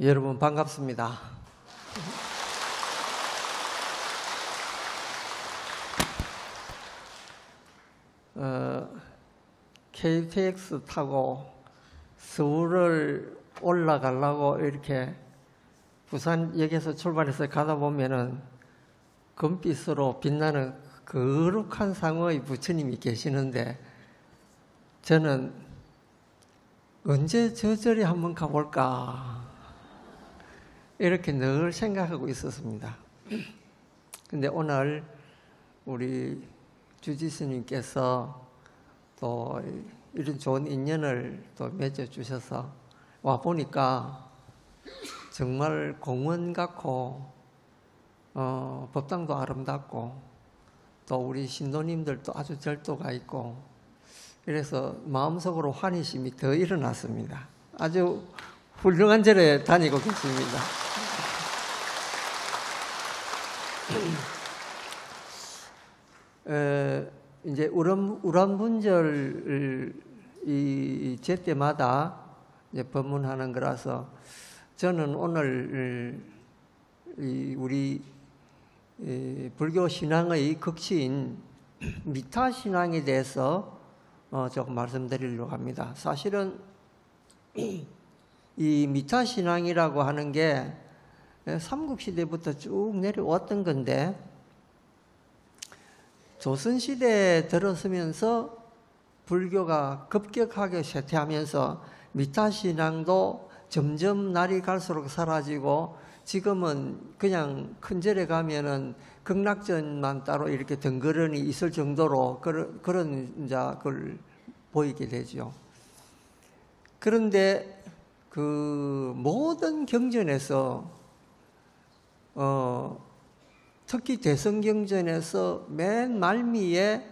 여러분 반갑습니다. KTX 타고 서울을 올라가려고 이렇게 부산역에서 출발해서 가다 보면은 금빛으로 빛나는 거룩한 상어의 부처님이 계시는데, 저는 언제 저 절에 한번 가볼까 이렇게 늘 생각하고 있었습니다. 근데 오늘 우리 주지스님께서 또 이런 좋은 인연을 또 맺어주셔서 와보니까 정말 공원 같고 법당도 아름답고 또 우리 신도님들도 아주 절도가 있고, 그래서 마음속으로 환희심이 더 일어났습니다. 아주 훌륭한 절에 다니고 계십니다. 이제 우란분절을 이 제때마다 이제 법문하는 거라서 저는 오늘 우리 불교 신앙의 극치인 미타 신앙에 대해서 조금 말씀드리려고 합니다. 사실은 이 미타 신앙이라고 하는 게 삼국시대부터 쭉 내려왔던 건데, 조선시대에 들어서면서 불교가 급격하게 쇠퇴하면서 미타신앙도 점점 날이 갈수록 사라지고, 지금은 그냥 큰 절에 가면은 극락전만 따로 이렇게 덩그러니 있을 정도로 그런 걸 보이게 되죠. 그런데 그 모든 경전에서 특히 대성경전에서 맨 말미에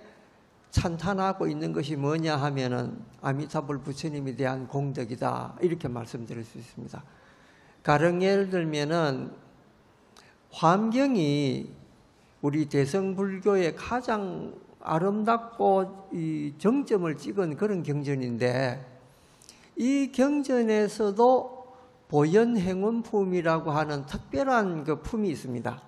찬탄하고 있는 것이 뭐냐 하면은 아미타불 부처님에 대한 공덕이다, 이렇게 말씀드릴 수 있습니다. 가령 예를 들면은 화엄경이 우리 대성불교의 가장 아름답고 이 정점을 찍은 그런 경전인데, 이 경전에서도 보현행원품이라고 하는 특별한 그 품이 있습니다.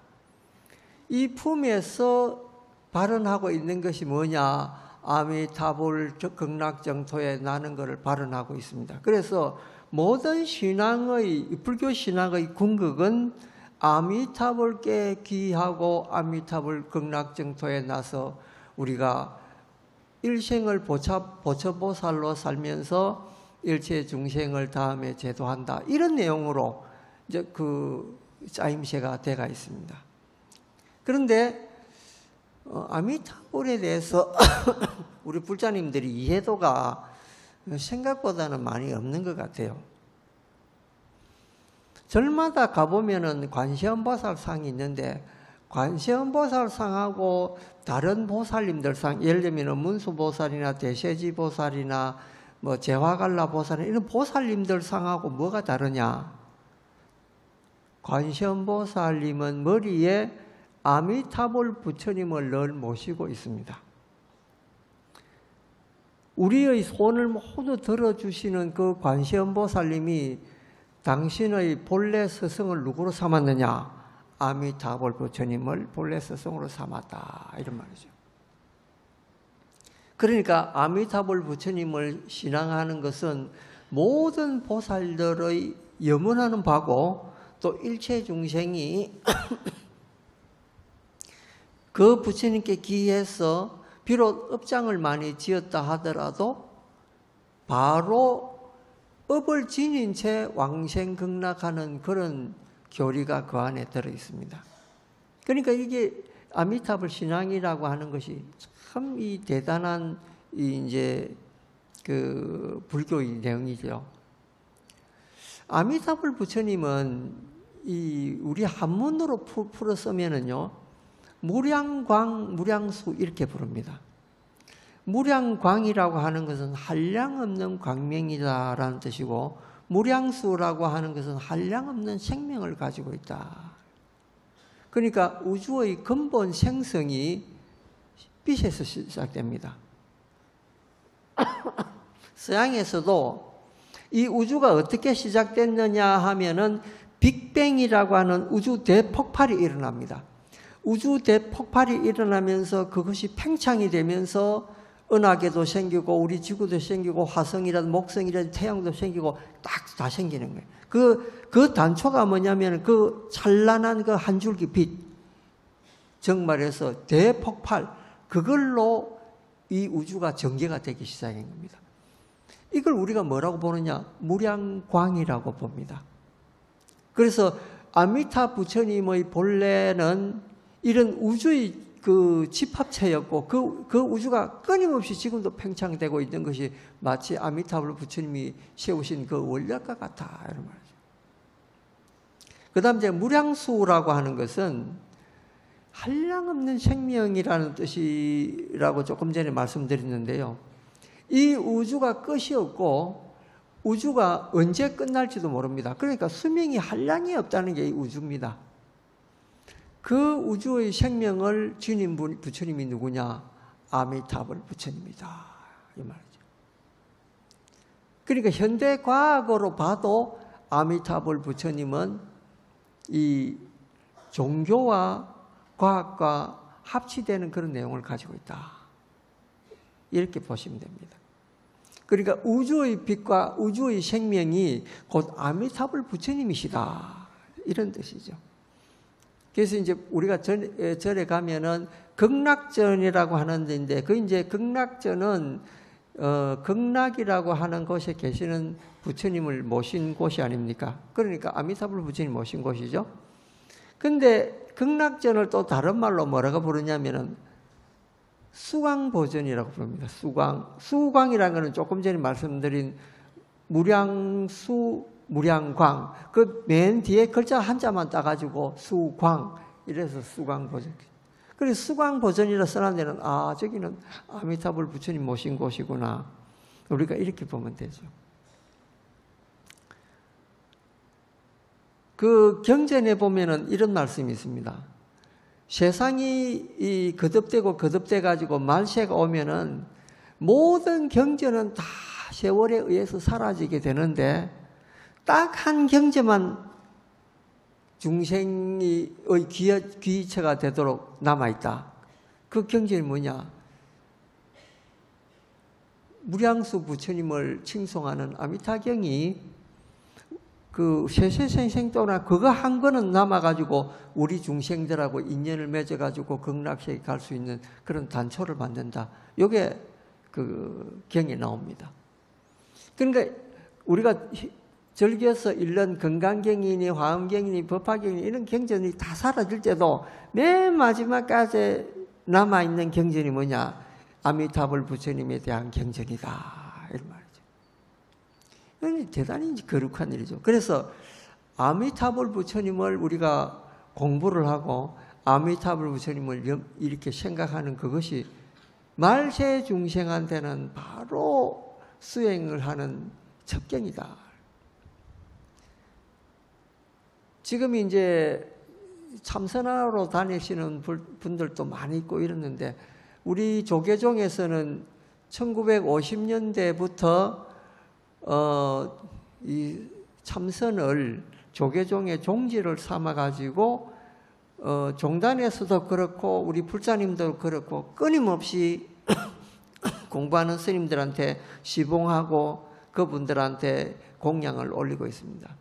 이 품에서 발언하고 있는 것이 뭐냐? 아미타불 극락정토에 나는 것을 발언하고 있습니다. 그래서 모든 불교 신앙의 궁극은 아미타불께 귀하고 아미타불 극락정토에 나서 우리가 일생을 보처보살로 살면서 일체 중생을 다음에 제도한다, 이런 내용으로 이제 그 짜임새가 되어 있습니다. 그런데 아미타불에 대해서 우리 불자님들이 이해도가 생각보다는 많이 없는 것 같아요. 절마다 가보면은 관세음보살상이 있는데, 관세음보살상하고 다른 보살님들 상, 예를 들면 문수보살이나 대세지보살이나 뭐 제화갈라보살이나 이런 보살님들 상하고 뭐가 다르냐? 관세음보살님은 머리에 아미타불 부처님을 늘 모시고 있습니다. 우리의 손을 모두 들어주시는 그 관세음보살님이 당신의 본래 스승을 누구로 삼았느냐? 아미타불 부처님을 본래 스승으로 삼았다, 이런 말이죠. 그러니까 아미타불 부처님을 신앙하는 것은 모든 보살들의 염원하는 바고, 또 일체 중생이 그 부처님께 기해서 비록 업장을 많이 지었다 하더라도 바로 업을 지닌 채 왕생극락하는 그런 교리가 그 안에 들어 있습니다. 그러니까 이게 아미타불 신앙이라고 하는 것이 참 이 대단한 이제 그 불교의 내용이죠. 아미타불 부처님은 우리 한문으로 풀어 쓰면은요, 무량광, 무량수 이렇게 부릅니다. 무량광이라고 하는 것은 한량없는 광명이다라는 뜻이고, 무량수라고 하는 것은 한량없는 생명을 가지고 있다. 그러니까 우주의 근본 생성이 빛에서 시작됩니다. 서양에서도 이 우주가 어떻게 시작됐느냐 하면은 빅뱅이라고 하는 우주 대폭발이 일어납니다. 우주 대폭발이 일어나면서 그것이 팽창이 되면서 은하계도 생기고 우리 지구도 생기고 화성이라든 목성이라든 태양도 생기고 딱 다 생기는 거예요. 그 단초가 뭐냐면 그 찬란한 그 한 줄기 빛, 정말해서 대폭발, 그걸로 이 우주가 전개가 되기 시작한 겁니다. 이걸 우리가 뭐라고 보느냐? 무량광이라고 봅니다. 그래서 아미타 부처님의 본래는 이런 우주의 그 집합체였고 그 우주가 끊임없이 지금도 팽창되고 있는 것이 마치 아미타불 부처님이 세우신 그 원력과 같아 이런 말이죠. 그다음 이제 무량수라고 하는 것은 한량없는 생명이라는 뜻이라고 조금 전에 말씀드렸는데요. 이 우주가 끝이 없고 우주가 언제 끝날지도 모릅니다. 그러니까 수명이 한량이 없다는 게 이 우주입니다. 그 우주의 생명을 지닌 부처님이 누구냐? 아미타불 부처님이다. 이 말이죠. 그러니까 현대 과학으로 봐도 아미타불 부처님은 이 종교와 과학과 합치되는 그런 내용을 가지고 있다. 이렇게 보시면 됩니다. 그러니까 우주의 빛과 우주의 생명이 곧 아미타불 부처님이시다. 이런 뜻이죠. 그래서 이제 우리가 절에 가면은 극락전이라고 하는 데인데, 그 이제 극락전은 극락이라고 하는 곳에 계시는 부처님을 모신 곳이 아닙니까? 그러니까 아미타불 부처님 모신 곳이죠. 근데 극락전을 또 다른 말로 뭐라고 부르냐면은 수광보전이라고 부릅니다. 수광이라는 것은 조금 전에 말씀드린 무량수, 무량광. 그 맨 뒤에 글자 한자만 따가지고 수광. 이래서 수광보전. 그래서 수광보전이라 써놓은 데는 아, 저기는 아미타불 부처님 모신 곳이구나. 우리가 이렇게 보면 되죠. 그 경전에 보면은 이런 말씀이 있습니다. 세상이 거듭되고 거듭돼가지고 말세가 오면은 모든 경전은 다 세월에 의해서 사라지게 되는데 딱 한 경전만 중생의 귀처가 되도록 남아있다. 그 경전이 뭐냐? 무량수 부처님을 칭송하는 아미타경이 그 세세생생 동안 그거 한 거는 남아가지고 우리 중생들하고 인연을 맺어가지고 극락세에 갈 수 있는 그런 단초를 만든다. 요게 그 경에 나옵니다. 그러니까 우리가 절기에서 읽는 건강경이니 화엄경이니 법화경이니 이런 경전이 다 사라질 때도 맨 마지막까지 남아있는 경전이 뭐냐? 아미타불 부처님에 대한 경전이다. 이런 말이죠. 이건 대단히 거룩한 일이죠. 그래서 아미타불 부처님을 우리가 공부를 하고 아미타불 부처님을 이렇게 생각하는 그것이 말세 중생한테는 바로 수행을 하는 첩경이다. 지금 이제 참선하러 다니시는 분들도 많이 있고 이랬는데 우리 조계종에서는 1950년대부터 이 참선을 조계종의 종지를 삼아가지고 종단에서도 그렇고 우리 불자님도 그렇고 끊임없이 공부하는 스님들한테 시봉하고 그분들한테 공양을 올리고 있습니다.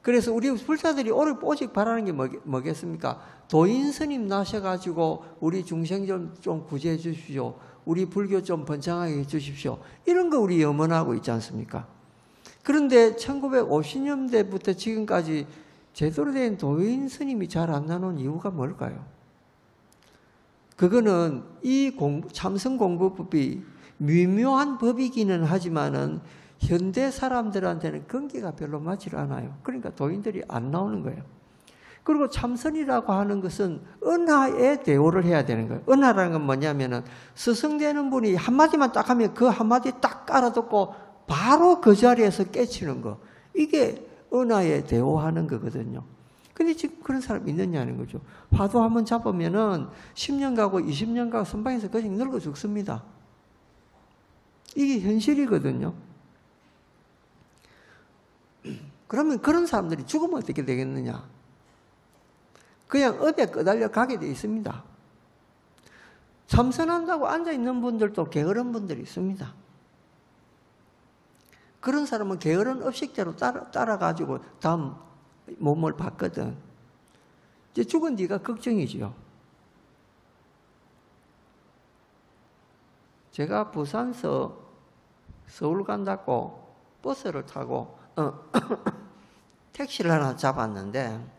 그래서 우리 불자들이 오직 바라는 게 뭐겠습니까? 도인 스님 나셔가지고 우리 중생 좀 구제해 주십시오. 우리 불교 좀 번창하게 해 주십시오. 이런 거 우리 염원하고 있지 않습니까? 그런데 1950년대부터 지금까지 제대로 된 도인 스님이 잘 안 나오는 이유가 뭘까요? 그거는 이 참선 공부법이 미묘한 법이기는 하지만은 현대 사람들한테는根기가 별로 맞지 않아요. 그러니까 도인들이 안 나오는 거예요. 그리고 참선이라고 하는 것은 은하에 대오를 해야 되는 거예요. 은하라는 건 뭐냐면은 스승되는 분이 한마디만 딱 하면 그 한마디 딱 알아듣고 바로 그 자리에서 깨치는 거. 이게 은하에 대오하는 거거든요. 근데 지금 그런 사람이 있느냐는 거죠. 화두 한번 잡으면은 10년 가고 20년 가고 선방에서 그냥 늙어 죽습니다. 이게 현실이거든요. 그러면 그런 사람들이 죽으면 어떻게 되겠느냐? 그냥 업에 끄달려 가게 돼 있습니다. 참선한다고 앉아있는 분들도 게으른 분들이 있습니다. 그런 사람은 게으른 업식대로 따라가지고 다음 몸을 봤거든. 이제 죽은 뒤가 걱정이지요. 제가 부산서 서울 간다고 버스를 타고 택시를 하나 잡았는데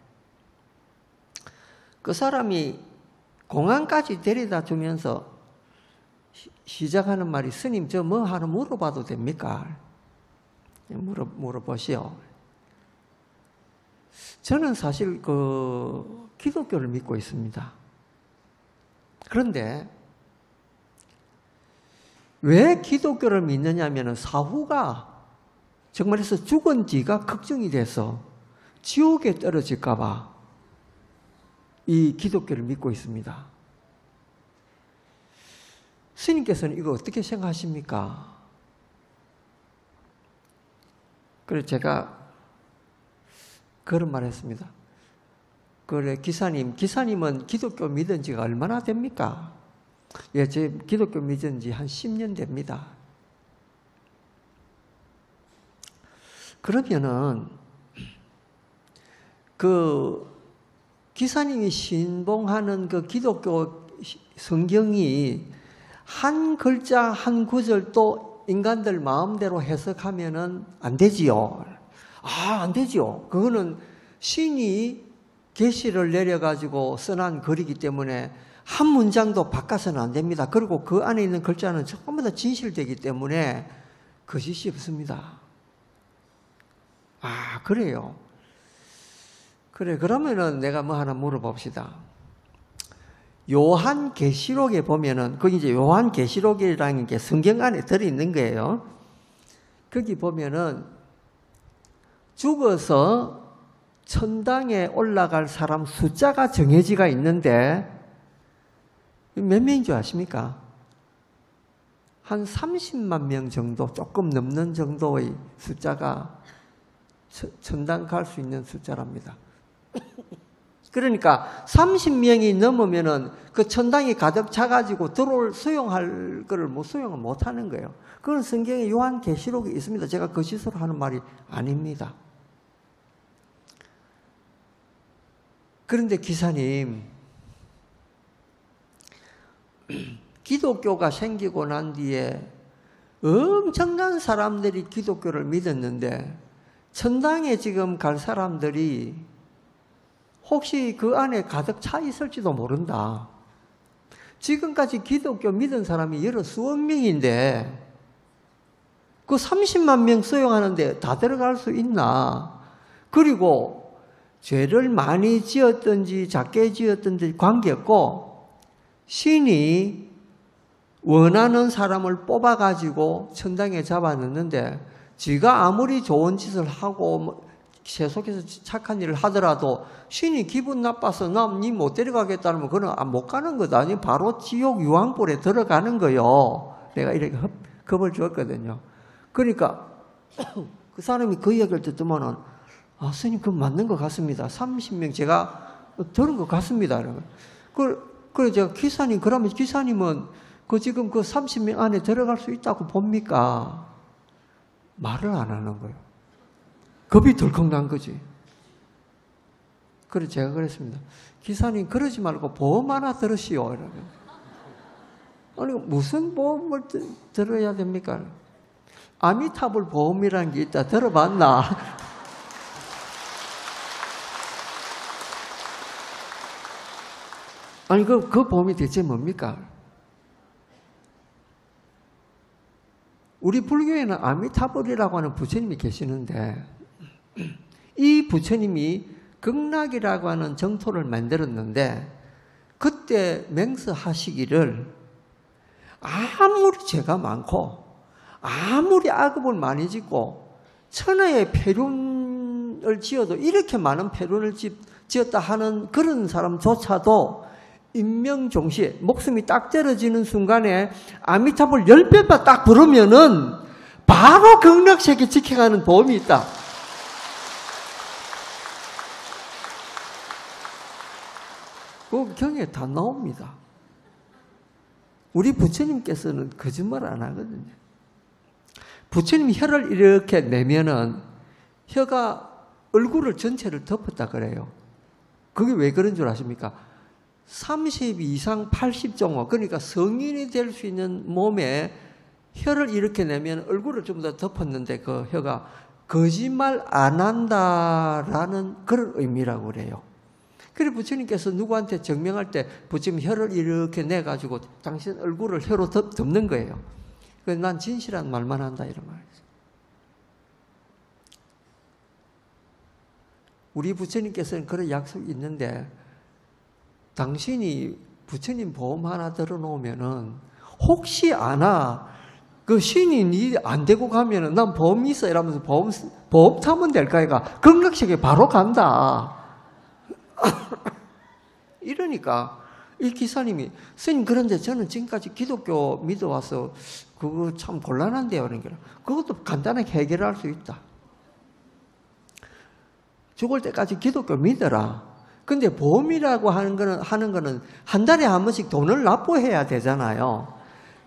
그 사람이 공항까지 데려다 주면서 시작하는 말이 스님 저 뭐 하나 물어봐도 됩니까? 물어보시오. 저는 사실 그 기독교를 믿고 있습니다. 그런데 왜 기독교를 믿느냐면 사후가 정말해서 죽은 뒤가 걱정이 돼서 지옥에 떨어질까 봐 이 기독교를 믿고 있습니다. 스님께서는 이거 어떻게 생각하십니까? 그래서 제가 그런 말 했습니다. 그래, 기사님은 기독교 믿은 지가 얼마나 됩니까? 예, 제 기독교 믿은 지 한 10년 됩니다. 그러면은, 기사님이 신봉하는 그 기독교 성경이 한 글자 한 구절도 인간들 마음대로 해석하면은 안 되지요. 안 되지요. 그거는 신이 계시를 내려가지고 써난 글이기 때문에 한 문장도 바꿔서는 안 됩니다. 그리고 그 안에 있는 글자는 전부 다 진실되기 때문에 거짓이 없습니다. 그래요. 그래, 그러면은 내가 뭐 하나 물어봅시다. 요한계시록에 보면은, 거기 이제 요한계시록이라는 게 성경 안에 들어있는 거예요. 거기 보면은 죽어서 천당에 올라갈 사람 숫자가 정해지가 있는데 몇 명인 줄 아십니까? 한 30만 명 정도, 조금 넘는 정도의 숫자가 천당 갈 수 있는 숫자랍니다. 그러니까 30명이 넘으면은 그 천당이 가득 차가지고 수용할 거를 수용을 못 하는 거예요. 그건 성경에 요한계시록에 있습니다. 제가 거짓으로 하는 말이 아닙니다. 그런데 기사님, 기독교가 생기고 난 뒤에 엄청난 사람들이 기독교를 믿었는데 천당에 지금 갈 사람들이 혹시 그 안에 가득 차 있을지도 모른다. 지금까지 기독교 믿은 사람이 여러 수억 명인데 그 30만 명 수용하는데 다 들어갈 수 있나? 그리고 죄를 많이 지었든지 작게 지었든지 관계없고 신이 원하는 사람을 뽑아가지고 천당에 잡아넣는데 지가 아무리 좋은 짓을 하고 계속해서 착한 일을 하더라도 신이 기분 나빠서 니 못 데려가겠다면 그건 못 가는 거다. 바로 지옥 유황불에 들어가는 거요. 내가 이렇게 겁을 주었거든요. 그러니까 그 사람이 그 이야기를 듣더만은 스님 그건 맞는 것 같습니다. 30명 제가 들은 것 같습니다. 그래 제가 기사님 그러면 기사님은 지금 그 30명 안에 들어갈 수 있다고 봅니까? 말을 안 하는 거예요. 겁이 덜컥 난 거지. 그래 제가 그랬습니다. 기사님 그러지 말고 보험 하나 들으시오. 아니 무슨 보험을 들어야 됩니까? 아미타불 보험이라는 게 있다. 들어봤나? 아니 그 보험이 대체 뭡니까? 우리 불교에는 아미타불이라고 하는 부처님이 계시는데 이 부처님이 극락이라고 하는 정토를 만들었는데 그때 맹세하시기를 아무리 죄가 많고 아무리 악업을 많이 짓고 천하의 폐륜을 지어도 이렇게 많은 폐륜을 지었다 하는 그런 사람조차도 임명종시에 목숨이 딱 떨어지는 순간에 아미타불 10배만 딱 부르면은 바로 극락세계 지켜가는 보험이 있다. 그 경에 다 나옵니다. 우리 부처님께서는 거짓말 안 하거든요. 부처님이 혀를 이렇게 내면은 혀가 얼굴을 전체를 덮었다 그래요. 그게 왜 그런 줄 아십니까? 30 이상 80정도, 그러니까 성인이 될 수 있는 몸에 혀를 이렇게 내면 얼굴을 좀 더 덮었는데 그 혀가 거짓말 안 한다라는 그런 의미라고 그래요. 그래서 부처님께서 누구한테 증명할 때 부처님 혀를 이렇게 내가지고 당신 얼굴을 혀로 덮는 거예요. 그래서 난 진실한 말만 한다 이런 말이죠. 우리 부처님께서는 그런 약속이 있는데 당신이 부처님 보험 하나 들어놓으면은 혹시 아나 그 신이 니 안 되고 가면은 난 보험이 있어 이러면서 보험 타면 될까 이가 건강식에 바로 간다. 이러니까 이 기사님이 스님 그런데 저는 지금까지 기독교 믿어와서 그거 참 곤란한데요. 그러니까 그것도 간단하게 해결할 수 있다. 죽을 때까지 기독교 믿어라. 근데 보험이라고 하는 거는 한 달에 한 번씩 돈을 납부해야 되잖아요.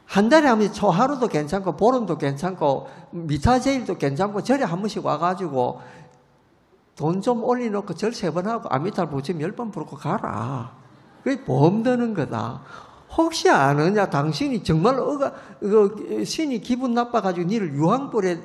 한 달에 한 번씩 초하루도 괜찮고 보름도 괜찮고 미타제일도 괜찮고 절에 한 번씩 와가지고 돈 좀 올려놓고 절 3번 하고 아미타불 부처님 10번 부르고 가라. 그게 보험 드는 거다. 혹시 아느냐 당신이 정말 신이 기분 나빠가지고 니를 유황불에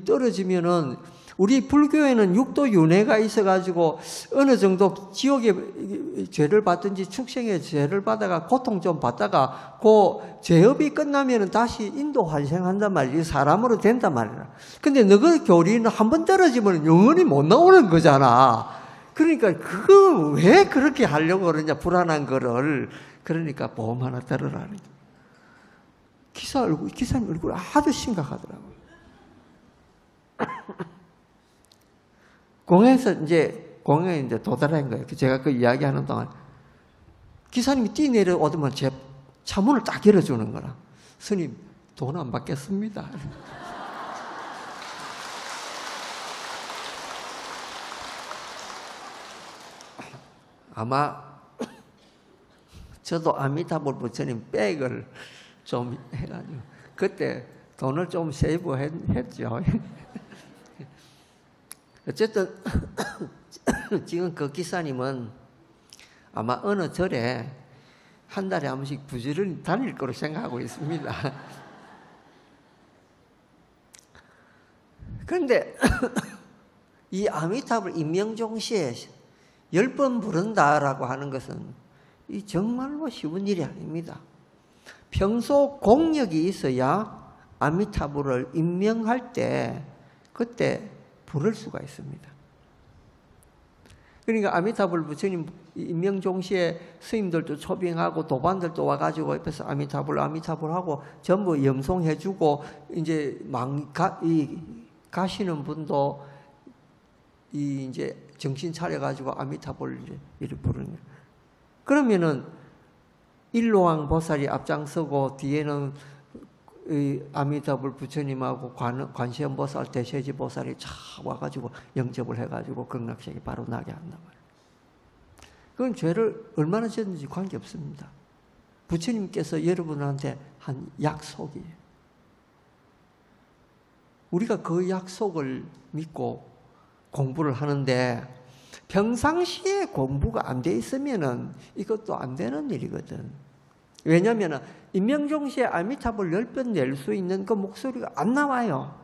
떨어지면은 우리 불교에는 육도 윤회가 있어가지고 어느 정도 지옥의 죄를 받든지 축생의 죄를 받아가 고통 좀 받다가 그 죄업이 끝나면은 다시 인도 환생한단 말이야. 사람으로 된단 말이야. 근데 너그 교리는 한번 떨어지면 영원히 못 나오는 거잖아. 그러니까 그거 왜 그렇게 하려고 그러냐 불안한 거를. 그러니까 보험 하나 들어라. 기사님 얼굴 아주 심각하더라고요. 공항에 이제 도달한 거예요. 제가 그 이야기하는 동안 기사님이 뛰내려오더만 제 차문을 딱 열어주는 거라. 스님 돈 안 받겠습니다. 아마 저도 아미타불 부처님 백을 좀 해가지고 그때 돈을 좀 세이브했죠. 어쨌든 지금 그 기사님은 아마 어느 절에 한 달에 한 번씩 부지런히 다닐 거로 생각하고 있습니다. 그런데 이 아미타불 임명종시에 10번 부른다라고 하는 것은 이 정말로 쉬운 일이 아닙니다. 평소 공력이 있어야 아미타불을 임명할 때 그때 부를 수가 있습니다. 그러니까 아미타불 부처님 임명종시에 스님들도 초빙하고 도반들도 와가지고 옆에서 아미타불 하고 전부 염송해주고 이제 가시는 분도 이제 정신 차려가지고 아미타불 이렇게 부르는 거예요. 그러면은 일로왕 보살이 앞장서고 뒤에는 아미타불 부처님하고 관세음 보살, 대세지 보살이 쫙 와가지고 영접을 해가지고 극락세계 바로 나게 한단 말이에요. 그건 죄를 얼마나 졌는지 관계없습니다. 부처님께서 여러분한테 한 약속이에요. 우리가 그 약속을 믿고 공부를 하는데 평상시에 공부가 안 돼 있으면은 이것도 안 되는 일이거든. 왜냐하면 임명종시에 아미타불 10번 낼 수 있는 그 목소리가 안 나와요.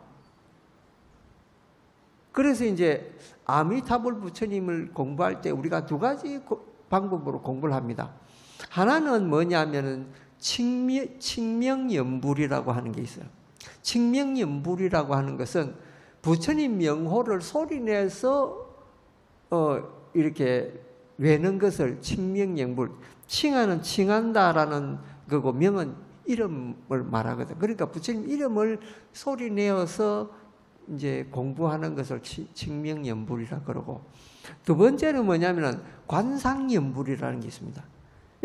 그래서 이제 아미타불 부처님을 공부할 때 우리가 두 가지 방법으로 공부를 합니다. 하나는 뭐냐면은 칭명연불이라고 하는 게 있어요. 칭명연불이라고 하는 것은 부처님 명호를 소리내서 이렇게 외는 것을 칭명연불. 칭하는 칭한다라는 거고 명은 이름을 말하거든. 그러니까 부처님 이름을 소리내어서 이제 공부하는 것을 칭명연불이라 그러고, 두 번째는 뭐냐면은 관상연불이라는 게 있습니다.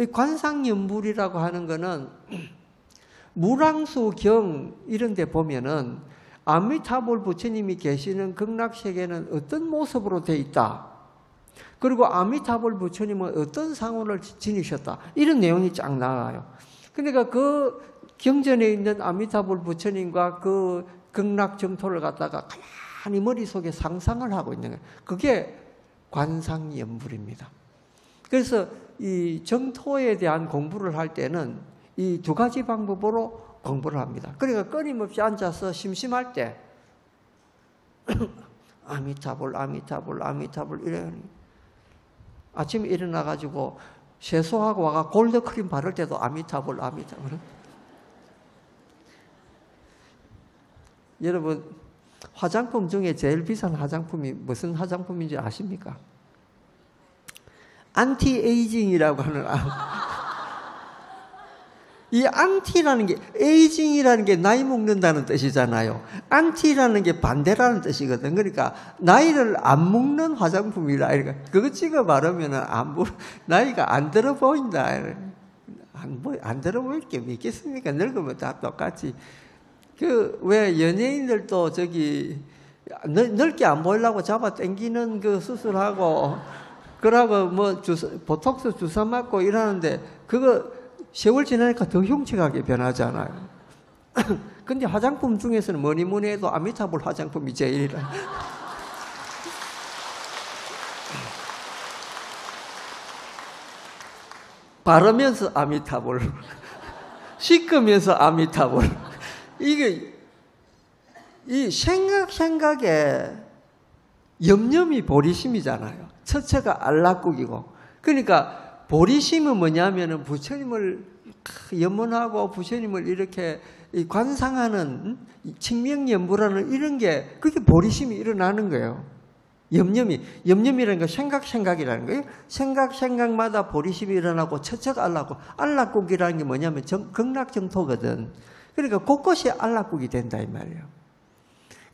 이 관상연불이라고 하는 거는 무랑수경 이런 데 보면은 아미타불 부처님이 계시는 극락세계는 어떤 모습으로 돼 있다. 그리고 아미타불 부처님은 어떤 상호를 지니셨다. 이런 내용이 쫙 나와요. 그러니까 그 경전에 있는 아미타불 부처님과 그 극락정토를 갖다가 가만히 머릿속에 상상을 하고 있는 거예요. 그게 관상연불입니다. 그래서 이 정토에 대한 공부를 할 때는 이 두 가지 방법으로 공부를 합니다. 그러니까 끊임없이 앉아서 심심할 때 아미타불, 아미타불, 아미타불 이래. 아침에 일어나가지고 세수하고 와가 골드크림 바를 때도 아미타불, 아미타불. 여러분, 화장품 중에 제일 비싼 화장품이 무슨 화장품인지 아십니까? 안티에이징이라고 하는, 이 안티라는 게, 에이징이라는 게 나이 먹는다는 뜻이잖아요. 안티라는 게 반대라는 뜻이거든. 그러니까 나이를 안 먹는 화장품이라. 그러니까 그거 찍어 바르면은 나이가 안 들어 보인다. 안 들어 보일 게 있겠습니까? 늙으면 다 똑같이. 왜 연예인들도 늙게 안 보이려고 잡아 당기는 그 수술하고, 그러고 보톡스 주사 맞고 이러는데, 그거 세월 지나니까 더 흉측하게 변하잖아요. 근데 화장품 중에서는 뭐니 해도 아미타불 화장품이 제일이라. 바르면서 아미타불, 씻으면서 아미타불. 이게, 이 생각에 염염이 보리심이잖아요. 처처가 알락국이고. 그러니까 보리심은 뭐냐면은 부처님을 염원하고 부처님을 이렇게 관상하는 칭명연부라는 이런 게, 그게 보리심이 일어나는 거예요. 염염이라는 거 생각이라는 거예요. 생각마다 보리심이 일어나고 처처가 알락국이라는 게 뭐냐면 극락정토거든. 그러니까 곳곳이 안락국이 된다 이 말이에요.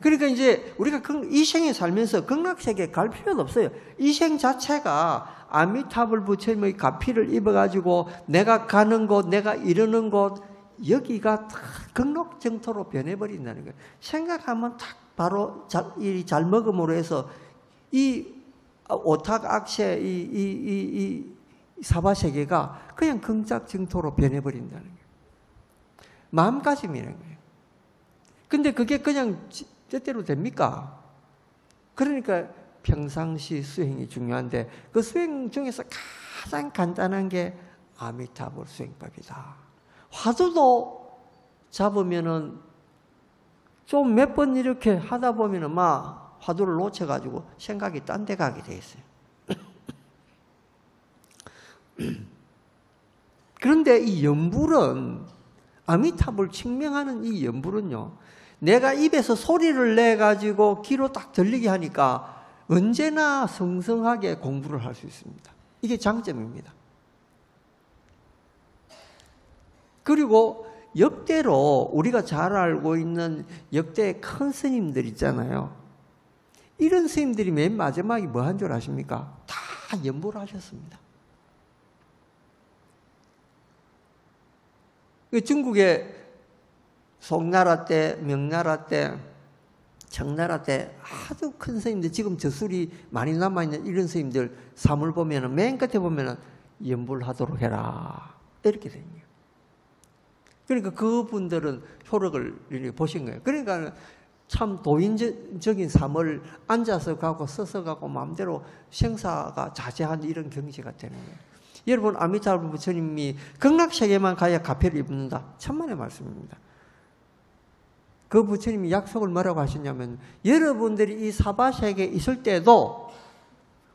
그러니까 이제 우리가 이 생에 살면서 극락세계에 갈 필요도 없어요. 이 생 자체가 아미타불 부처님의 가피를 입어가지고 내가 가는 곳, 내가 이루는 곳, 여기가 다 극락정토로 변해버린다는 거예요. 생각하면 딱 바로 잘 먹음으로 해서 이 오탁악세, 이 사바세계가 그냥 극락정토로 변해버린다는 거예요. 마음가짐이라는 거예요. 근데 그게 그냥 뜻대로 됩니까? 그러니까 평상시 수행이 중요한데, 그 수행 중에서 가장 간단한 게 아미타불 수행법이다. 화두도 잡으면은 좀 몇 번 이렇게 하다 보면은 막 화두를 놓쳐가지고 생각이 딴 데 가게 돼 있어요. 그런데 이 연불은, 아미타불 칭명하는 이 연불은요, 내가 입에서 소리를 내가지고 귀로 딱 들리게 하니까 언제나 성성하게 공부를 할 수 있습니다. 이게 장점입니다. 그리고 역대로 우리가 잘 알고 있는 역대 큰 스님들 있잖아요. 이런 스님들이 맨 마지막에 뭐 한 줄 아십니까? 다 연불을 하셨습니다. 중국의 송나라 때, 명나라 때, 청나라 때 아주 큰 스님들, 지금 저술이 많이 남아있는 이런 스님들 사물 보면은 맨 끝에 보면은 연불하도록 해라, 이렇게 된 거예요. 그러니까 그분들은 효력을 이렇게 보신 거예요. 그러니까 참 도인적인 삶을 앉아서 가고 서서 가고 마음대로 생사가 자제한 이런 경지가 되는 거예요. 여러분, 아미타불 부처님이 극락세계만 가야 가패를 입는다. 천만의 말씀입니다. 그 부처님이 약속을 뭐라고 하셨냐면, 여러분들이 이 사바세계에 있을 때도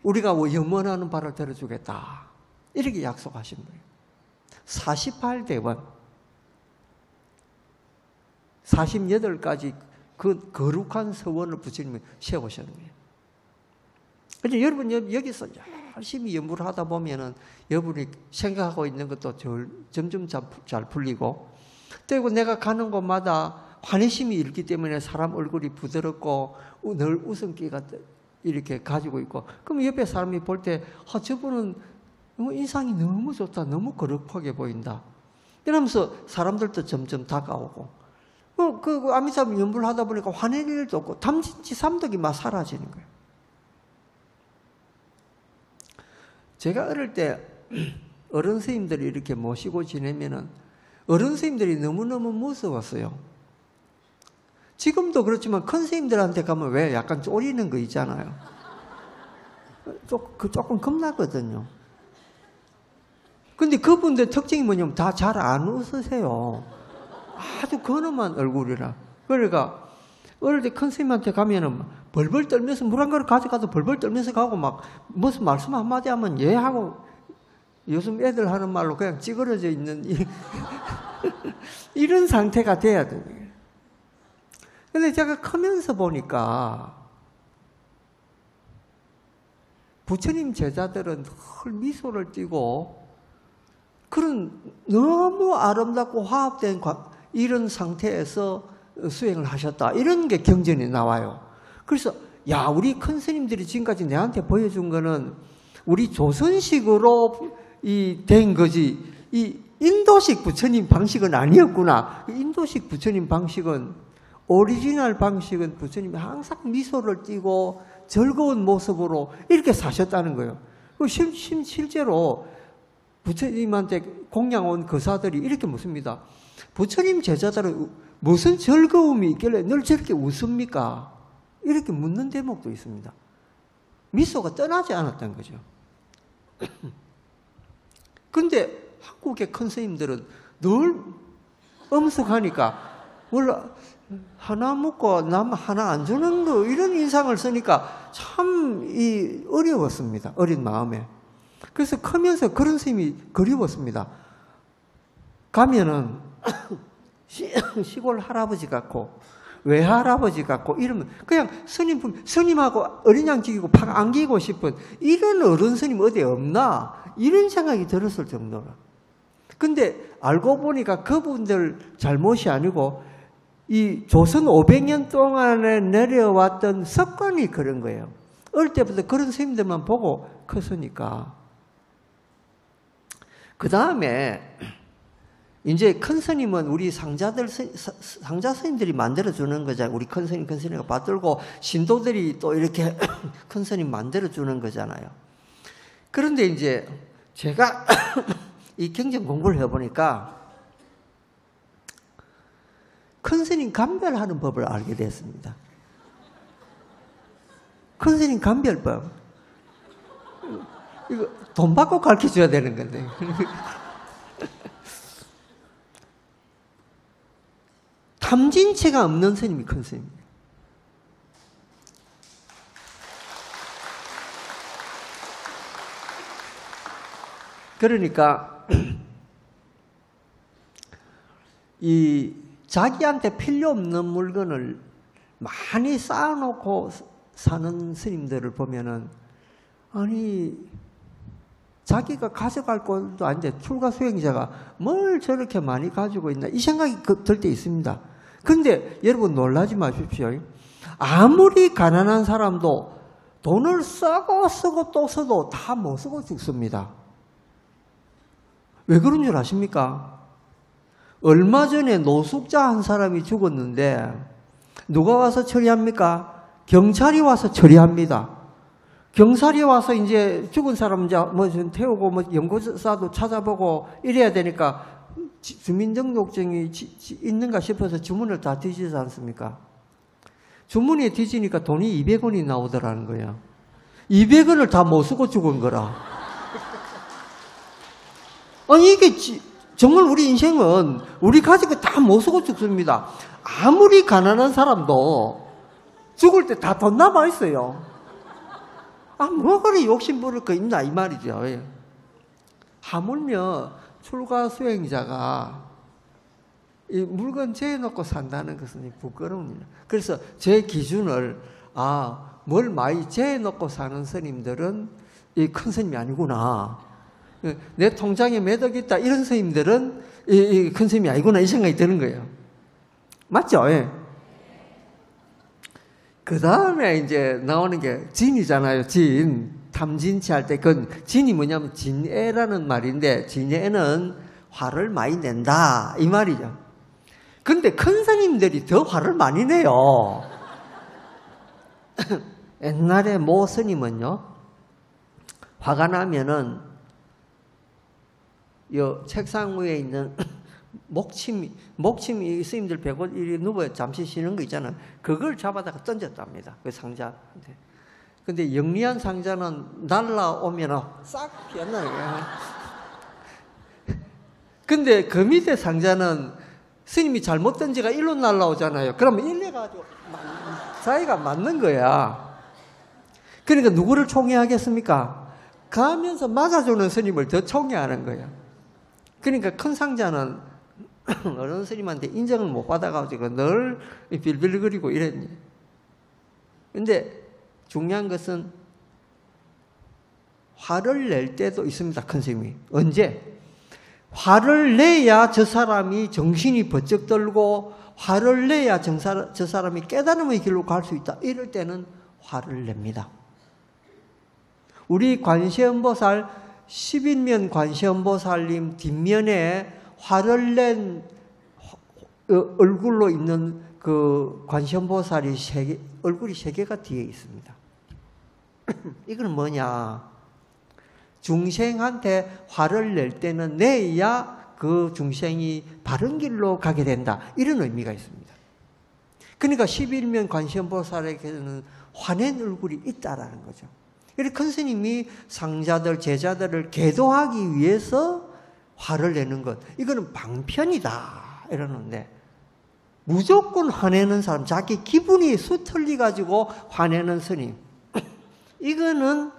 우리가 염원하는 바를 들어주겠다, 이렇게 약속하신 거예요. 48대원 48가지 그 거룩한 서원을 부처님이 세우셨는 거예요. 그런데 여러분 여기서 열심히 연구를 하다 보면은 여러분이 생각하고 있는 것도 점점 잘 풀리고, 그리고 내가 가는 곳마다 환희심이 있기 때문에 사람 얼굴이 부드럽고 늘 웃음기가 이렇게 가지고 있고, 그럼 옆에 사람이 볼 때 저분은 인상이 너무 좋다, 너무 거룩하게 보인다, 이러면서 사람들도 점점 다가오고, 그 아미타불 연불을 하다 보니까 화낼 일도 없고 담진치 삼덕이 막 사라지는 거예요. 제가 어릴 때 어른 스님들이 이렇게 모시고 지내면은 어른 스님들이 너무너무 무서웠어요. 지금도 그렇지만 큰 스님들한테 가면 왜 약간 쫄리는 거 있잖아요. 조금 겁나거든요. 근데 그분들 특징이 뭐냐면 다 잘 안 웃으세요. 아주 근엄한 얼굴이라. 그러니까 어릴 때 큰 스님한테 가면은 벌벌 떨면서 물 한 그릇 가져가도 벌벌 떨면서 가고 막 무슨 말씀 한마디 하면 예 하고 요즘 애들 하는 말로 그냥 찌그러져 있는 이런 상태가 돼야 돼요. 근데 제가 크면서 보니까 부처님 제자들은 늘 미소를 띠고 그런 너무 아름답고 화합된 이런 상태에서 수행을 하셨다. 이런 게 경전에 나와요. 그래서 야, 우리 큰 스님들이 지금까지 내한테 보여준 거는 우리 조선식으로 된 거지 이 인도식 부처님 방식은 아니었구나. 인도식 부처님 방식은 오리지널 방식은 부처님이 항상 미소를 띠고 즐거운 모습으로 이렇게 사셨다는 거예요. 실제로 부처님한테 공양 온 거사들이 이렇게 묻습니다. 부처님 제자들은 무슨 즐거움이 있길래 늘 저렇게 웃습니까? 이렇게 묻는 대목도 있습니다. 미소가 떠나지 않았던 거죠. 그런데 한국의 큰 스님들은 늘 엄숙하니까 몰라 하나 먹고 남 하나 안 주는 거 이런 인상을 쓰니까 참 어려웠습니다. 어린 마음에. 그래서 크면서 그런 스님이 그리웠습니다. 가면은 시골 할아버지 같고 외할아버지 같고 이러면 그냥 스님하고 어린 양 지키고 팍 안기고 싶은 이런 어른 스님 어디 없나 이런 생각이 들었을 정도로. 근데 알고 보니까 그분들 잘못이 아니고 이 조선 500년 동안에 내려왔던 습관이 그런 거예요. 어릴 때부터 그런 스님들만 보고 컸으니까. 그 다음에 이제 큰 스님은 우리 상자 스님들이 만들어주는 거잖아요. 우리 큰 스님을 받들고 신도들이 또 이렇게 큰 스님 만들어주는 거잖아요. 그런데 이제 제가 이 경전 공부를 해보니까 큰 스님 감별하는 법을 알게 됐습니다. 큰 스님 감별법. 이거 돈 받고 가르쳐줘야 되는 건데. 탐진체가 없는 스님이 큰 스님이에요. 그러니까 이 자기한테 필요 없는 물건을 많이 쌓아놓고 사는 스님들을 보면은 아니 자기가 가져갈 것도 아닌데 출가 수행자가 뭘 저렇게 많이 가지고 있나 이 생각이 들 때 있습니다. 근데 여러분 놀라지 마십시오. 아무리 가난한 사람도 돈을 쓰고 또 써도 다 못 쓰고 죽습니다. 왜 그런 줄 아십니까? 얼마 전에 노숙자 한 사람이 죽었는데 누가 와서 처리합니까? 경찰이 와서 처리합니다. 경찰이 와서 이제 죽은 사람 뭐 태우고 뭐 연구사도 찾아보고 이래야 되니까 주민등록증이 있는가 싶어서 주문을 다 뒤지지 않습니까? 주문이 뒤지니까 돈이 200원이 나오더라는 거예요. 200원을 다 못 쓰고 죽은 거라. 아니 이게 정말 우리 인생은 우리 가지고 다 못 쓰고 죽습니다. 아무리 가난한 사람도 죽을 때 다 돈 남아 있어요. 뭐 그래 욕심 부릴 거 있나 이 말이죠. 하물며 출가 수행자가 이 물건 재놓고 산다는 것은 부끄러운 일. 그래서 제 기준을 뭘 많이 재놓고 사는 스님들은 이 큰 스님이 아니구나. 내 통장에 몇 억 있다 이런 스님들은 이 큰 스님이 아니구나 이 생각이 드는 거예요. 맞죠? 예. 그 다음에 이제 나오는 게 진이잖아요. 진. 탐진치 할 때 그 진이 뭐냐면 진애라는 말인데 진애는 화를 많이 낸다 이 말이죠. 근데 큰 스님들이 더 화를 많이 내요. 옛날에 모 스님은요 화가 나면은 요 책상 위에 있는 목침이 스님들 배고 이리 누워 잠시 쉬는 거 있잖아요. 그걸 잡아다가 던졌답니다. 그 상자한테. 근데 영리한 상자는 날라오면 싹 피었나요? 근데 그 밑에 상자는 스님이 잘못 던지가 일로 날라오잖아요. 그러면 일로 가지고 자기가 맞는 거야. 그러니까 누구를 총애하겠습니까? 가면서 맞아주는 스님을 더 총애하는 거야. 그러니까 큰 상자는 어른 스님한테 인정을 못 받아가지고 늘 빌빌거리고 이랬니. 근데 중요한 것은 화를 낼 때도 있습니다. 큰 스님이. 언제? 화를 내야 저 사람이 정신이 번쩍 들고 화를 내야 저 사람이 깨달음의 길로 갈 수 있다. 이럴 때는 화를 냅니다. 우리 관세음보살 11면 관세음보살님 뒷면에 화를 낸 얼굴로 있는 그 관세음보살이 얼굴이 3개가 뒤에 있습니다. 이건 뭐냐? 중생한테 화를 낼 때는 내야 그 중생이 바른 길로 가게 된다. 이런 의미가 있습니다. 그러니까 11면 관세음보살에게는 화낸 얼굴이 있다라는 거죠. 그래서 큰 스님이 상자들, 제자들을 계도하기 위해서 화를 내는 것, 이거는 방편이다 이러는데, 무조건 화내는 사람, 자기 기분이 수틀리 가지고 화내는 스님, 이거는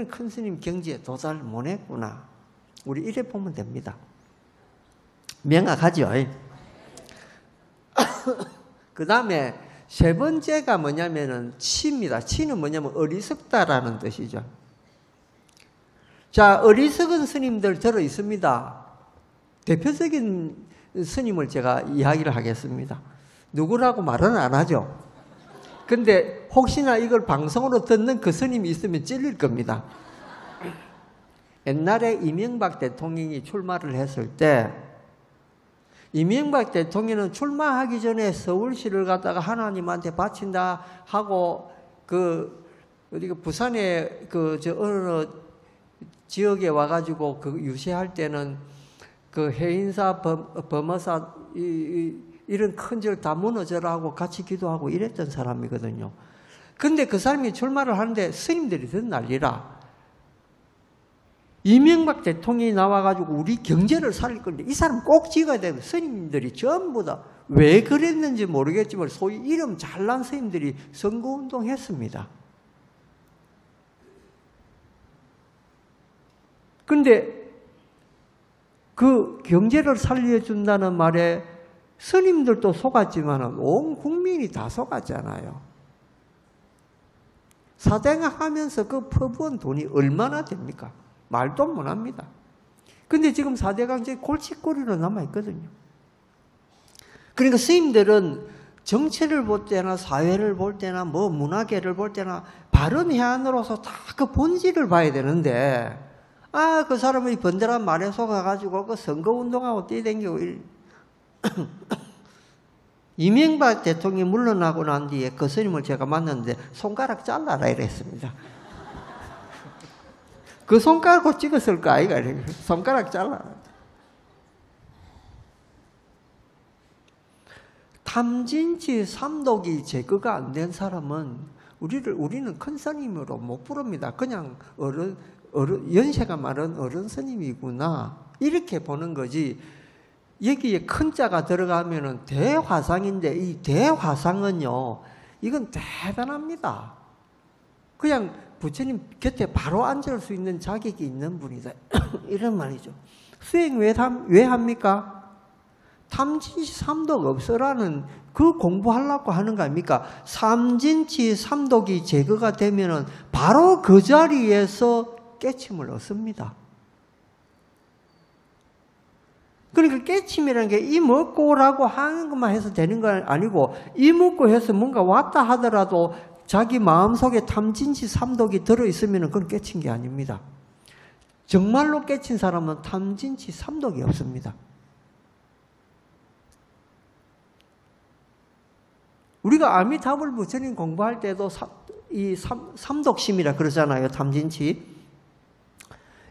큰 스님 경지에 도달 못했구나. 우리 이래 보면 됩니다. 명확하죠? 그 다음에 세 번째가 뭐냐면은 치입니다. 치는 뭐냐면 어리석다라는 뜻이죠. 자, 어리석은 스님들 들어 있습니다. 대표적인 스님을 제가 이야기를 하겠습니다. 누구라고 말은 안 하죠. 근데 혹시나 이걸 방송으로 듣는 그 스님이 있으면 찔릴 겁니다. 옛날에 이명박 대통령이 출마를 했을 때 이명박 대통령은 출마하기 전에 서울시를 갖다가 하나님한테 바친다 하고 어디가 부산에 어느 지역에 와가지고 유세할 때는 그 해인사 범어사 이런 큰 절 다 무너져라 하고 같이 기도하고 이랬던 사람이거든요. 근데 그 사람이 출마를 하는데 스님들이 더 난리라. 이명박 대통령이 나와가지고 우리 경제를 살릴 건데 이 사람 꼭 찍어야 되고, 스님들이 전부 다 왜 그랬는지 모르겠지만 소위 이름 잘난 스님들이 선거운동 했습니다. 근데 그 경제를 살려준다는 말에 스님들도 속았지만 온 국민이 다 속았잖아요. 사대강하면서 그 퍼부은 돈이 얼마나 됩니까? 말도 못합니다. 근데 지금 사대강제 골칫거리로 남아있거든요. 그러니까 스님들은 정치를 볼 때나 사회를 볼 때나 문화계를 볼 때나 바른 해안으로서 다 그 본질을 봐야 되는데, 그 사람이 번들한 말에 속아가지고 그 선거운동하고 뛰어다니고 이명박 대통령이 물러나고 난 뒤에 그 스님을 제가 만났는데 손가락 잘라라 이랬습니다. 그 손가락으로 찍었을 거 아이가? 손가락 잘라라. 탐진치 삼독이 제거가 안 된 사람은 우리는 큰 스님으로 못 부릅니다. 그냥 연세가 많은 어른 스님이구나 이렇게 보는 거지. 여기에 큰 자가 들어가면은 대화상인데 이 대화상은요, 이건 대단합니다. 그냥 부처님 곁에 바로 앉을 수 있는 자격이 있는 분이다. 이런 말이죠. 수행 왜 합니까? 탐진치 삼독 없어라는 그 공부하려고 하는 거 아닙니까? 삼진치 삼독이 제거가 되면은 바로 그 자리에서 깨침을 얻습니다. 그러니까 깨침이라는 게 이먹고라고 하는 것만 해서 되는 건 아니고, 이먹고 해서 뭔가 왔다 하더라도 자기 마음속에 탐진치 삼독이 들어있으면 그건 깨친 게 아닙니다. 정말로 깨친 사람은 탐진치 삼독이 없습니다. 우리가 아미타불 부처님 공부할 때도 이 삼독심이라 그러잖아요. 탐진치.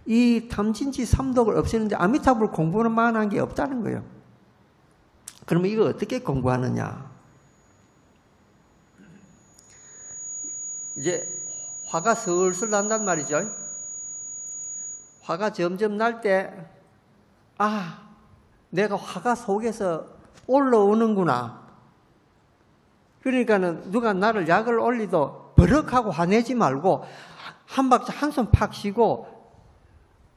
이 탐진치 삼독을 없애는데 아미타불 공부는 만한 게 없다는 거예요. 그러면 이거 어떻게 공부하느냐? 이제 화가 슬슬 난단 말이죠. 화가 점점 날 때, 내가 화가 속에서 올라오는구나. 그러니까는 누가 나를 약을 올리도 버럭하고 화내지 말고 한 박자 한숨 팍 쉬고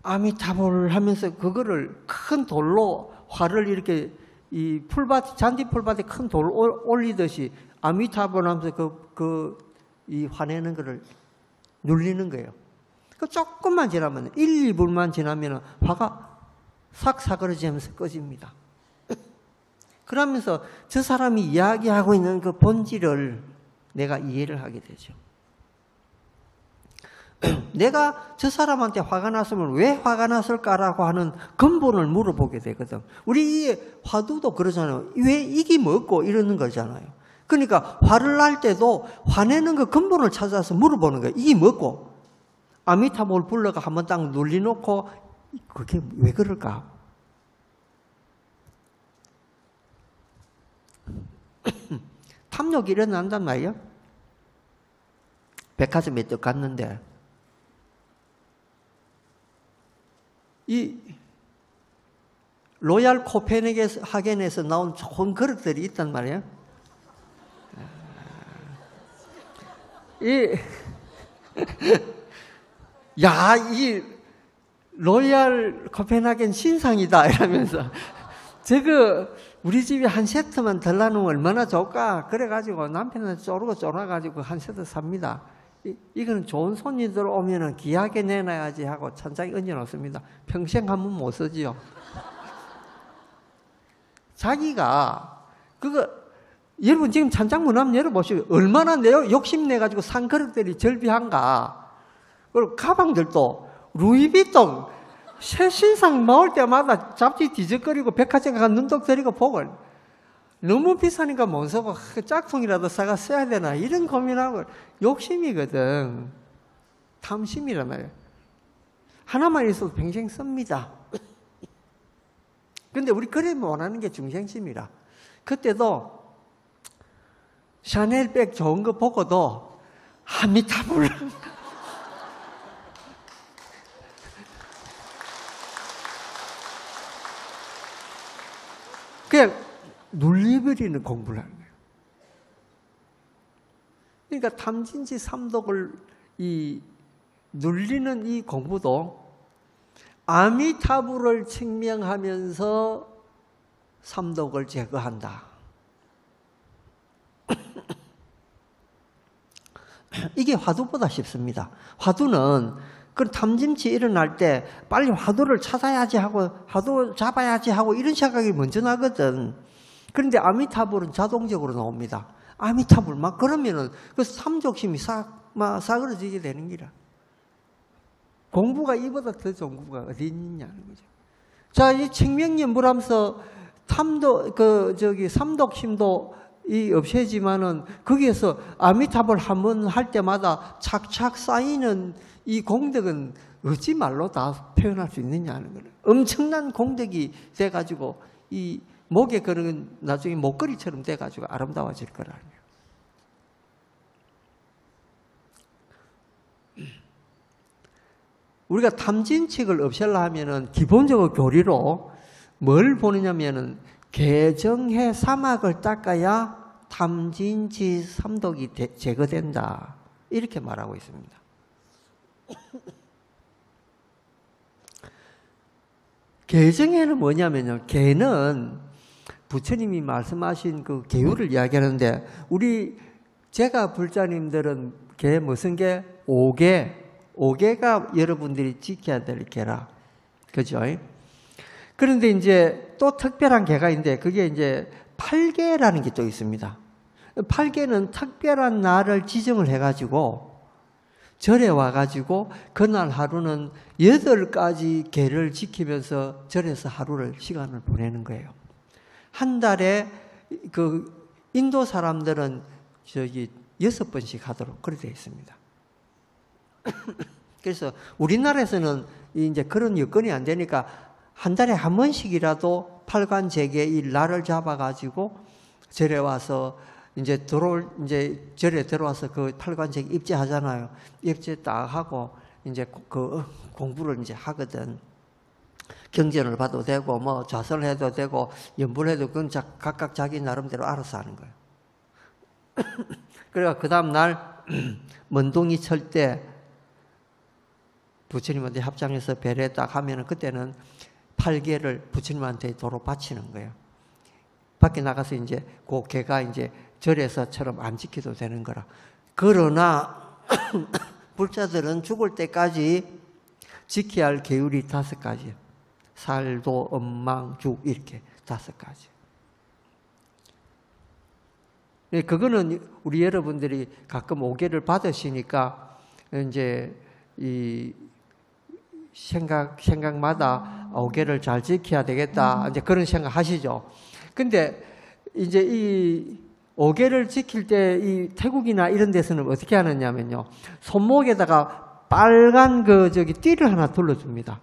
아미타불 하면서 그거를 큰 돌로 화를 이렇게 이 풀밭, 잔디 풀밭에 큰 돌 올리듯이 아미타불 하면서 이 화내는 거를 눌리는 거예요. 그 조금만 지나면 1, 2분만 지나면 화가 싹 사그러지면서 꺼집니다. 그러면서 저 사람이 이야기하고 있는 그 본질을 내가 이해를 하게 되죠. 내가 저 사람한테 화가 났으면 왜 화가 났을까라고 하는 근본을 물어보게 되거든. 우리 이 화두도 그러잖아요. 왜 이게 뭐고 이러는 거잖아요. 그러니까 화를 날 때도 화내는 그 근본을 찾아서 물어보는 거예요. 이게 뭐고? 아미타불 불러가 한번 딱 눌리놓고 그게 왜 그럴까? 탐욕이 일어난단 말이에요. 백화점에 또 갔는데 이 로얄 코펜하겐에서 나온 좋은 그릇들이 있단 말이에요. 이 로얄 코펜하겐 신상이다 이러면서 저거 우리 집에 한 세트만 달라놓으면 얼마나 좋을까? 그래가지고 남편은 쪼르고 쫄아가지고 한 세트 삽니다. 이거는 좋은 손님들 오면은 귀하게 내놔야지 하고 찬장에 얹어놓습니다. 평생 한 번 못 쓰지요. 자기가 여러분 지금 찬장문 한번 열어보시고 얼마나 욕심내가지고 산 그릇들이 절비한가. 그리고 가방들도 루이비통 새 신상 나올 때마다 잡지 뒤적거리고 백화점 가서 눈독 들이고 보고 너무 비싸니까 못 사고 짝퉁이라도 사가 써야 되나 이런 고민하고 욕심이거든. 탐심이란 말이에요. 하나만 있어도 평생 씁니다. 근데 우리 그래 원하는 게 중생심이라. 그때도 샤넬백 좋은 거 보고도 아미타불 그냥 눌리버리는 공부를 하는 거예요. 그러니까 탐진치 삼독을 눌리는 이 공부도 아미타불을 증명하면서 삼독을 제거한다. 이게 화두보다 쉽습니다. 화두는 그 탐진치 일어날 때 빨리 화두를 찾아야지 하고 화두 잡아야지 하고 이런 생각이 먼저 나거든. 그런데 아미타불은 자동적으로 나옵니다. 아미타불 막 그러면은 그 삼족심이 사그러지게 되는 기라. 공부가 이보다 더 좋은 공부가 어디 있느냐는 거죠. 자, 이 청명연불하면서 삼독심도 없애지만은 거기에서 아미타불 한 번 할 때마다 착착 쌓이는 이 공덕은 어찌 말로 다 표현할 수 있느냐는 거예요. 엄청난 공덕이 돼가지고 이 목에 그런 나중에 목걸이처럼 돼가지고 아름다워질 거라는 거예요. 우리가 탐진칙을 없애려 하면은 기본적으로 교리로 뭘 보느냐면은 개정해 사막을 닦아야 탐진치 삼독이 제거된다. 이렇게 말하고 있습니다. 개정해는 뭐냐면요. 개는 부처님이 말씀하신 그 개유를 이야기하는데 제가 불자님들은 개 무슨 개? 오개가 여러분들이 지켜야 될 개라. 그죠? 그런데 이제 또 특별한 개가 있는데 그게 이제 팔개라는 게 또 있습니다. 팔개는 특별한 날을 지정을 해가지고 절에 와가지고 그날 하루는 8가지 개를 지키면서 절에서 시간을 보내는 거예요. 한 달에 인도 사람들은 6번씩 하도록 그렇게 되어 있습니다. 그래서 우리나라에서는 이제 그런 여건이 안 되니까 한 달에 한 번씩이라도 팔관제게 이 날을 잡아가지고 절에 와서 이제 절에 들어와서 그 팔관제게 입제하잖아요. 입제 딱 하고 이제 그 공부를 이제 하거든. 경전을 봐도 되고, 뭐 좌선을 해도 되고, 연불을 해도 그건 각각 자기 나름대로 알아서 하는 거예요. 그래가 그 다음 날 먼동이 칠 때 부처님한테 합장해서 배례 딱 하면은 그때는 8개를 부처님한테 도로 바치는 거예요. 밖에 나가서 이제 그 개가 이제 절에서처럼 안 지켜도 되는 거라. 그러나 불자들은 죽을 때까지 지켜야 할 계율이 5가지예요. 살도, 엄망, 죽 이렇게 5가지. 그거는 우리 여러분들이 가끔 오계를 받으시니까 이제 이 생각마다 오계를 잘 지켜야 되겠다. 이제 그런 생각 하시죠. 근데 이제 이 오계를 지킬 때 이 태국이나 이런 데서는 어떻게 하느냐면요. 손목에다가 빨간 띠를 하나 둘러줍니다.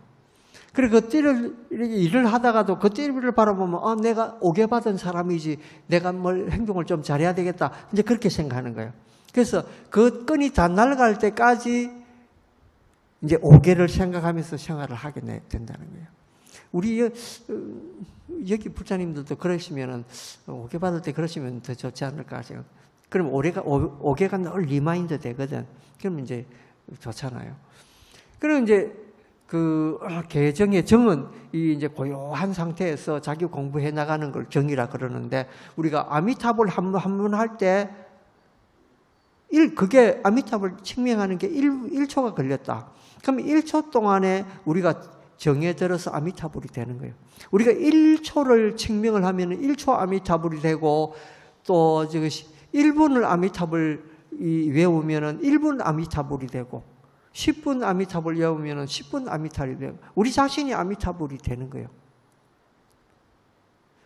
그리고 그 띠를, 이렇게 일을 하다가도 그 띠를 바라보면, 내가 오게 받은 사람이지, 내가 뭘 행동을 좀 잘해야 되겠다. 이제 그렇게 생각하는 거예요. 그래서 그 끈이 다 날아갈 때까지 이제 오게를 생각하면서 생활을 하게 된다는 거예요. 우리 여기 부처님들도 그러시면은, 오게 받을 때 그러시면 더 좋지 않을까 생각. 그럼 오게가 늘 리마인드 되거든. 그럼 이제 좋잖아요. 그럼 이제 그 개정의 정은 이 이제 고요한 상태에서 자기 공부해 나가는 걸 정이라 그러는데, 우리가 아미타불 한 번 할 때 그게 아미타불 증명하는 게 1초가 걸렸다. 그럼 1초 동안에 우리가 정에 들어서 아미타불이 되는 거예요. 우리가 1초를 증명을 하면 1초 아미타불이 되고, 또 1분을 아미타불 외우면은 1분 아미타불이 되고, 10분 아미타불 외우면 10분 아미타불이 되고, 우리 자신이 아미타불이 되는 거예요.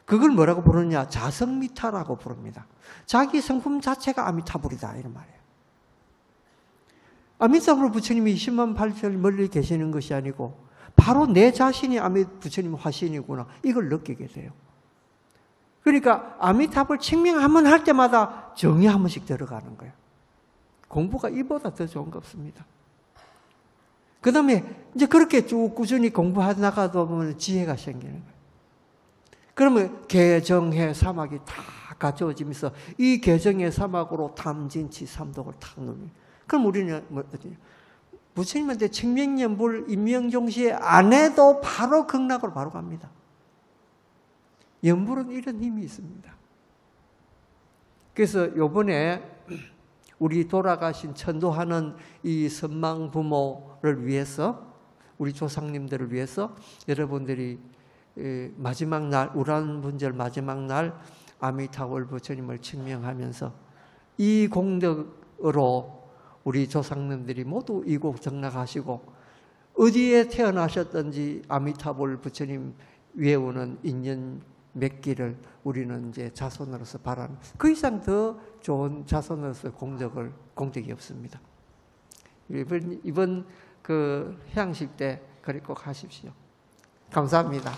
그걸 뭐라고 부르느냐? 자성미타라고 부릅니다. 자기 성품 자체가 아미타불이다 이런 말이에요. 아미타불 부처님이 20만 8천 멀리 계시는 것이 아니고 바로 내 자신이 부처님 화신이구나 이걸 느끼게 돼요. 그러니까 아미타불 증명 한번 할 때마다 정이 한 번씩 들어가는 거예요. 공부가 이보다 더 좋은 거 없습니다. 그 다음에 이제 그렇게 쭉 꾸준히 공부하다 나가다 보면 지혜가 생기는 거예요. 그러면 개정해 사막이 다 갖춰지면서 이 개정해 사막으로 탐진치 삼독을 탁 누르면, 그럼 우리는 부처님한테 청명연불 임명종시에 안 해도 바로 극락으로 바로 갑니다. 연불은 이런 힘이 있습니다. 그래서 요번에 우리 돌아가신 천도하는 이 선망 부모를 위해서, 우리 조상님들을 위해서 여러분들이 마지막 날, 우란분절 마지막 날 아미타불 부처님을 증명하면서 이 공덕으로 우리 조상님들이 모두 이곳 정락하시고 어디에 태어나셨든지 아미타불 부처님 외우는 인연 맺기를 우리는 이제 자손으로서 바라는, 그 이상 더 좋은 자손으로서 공덕이 없습니다. 이번 그 해양식 때 그리 꼭 하십시오. 감사합니다.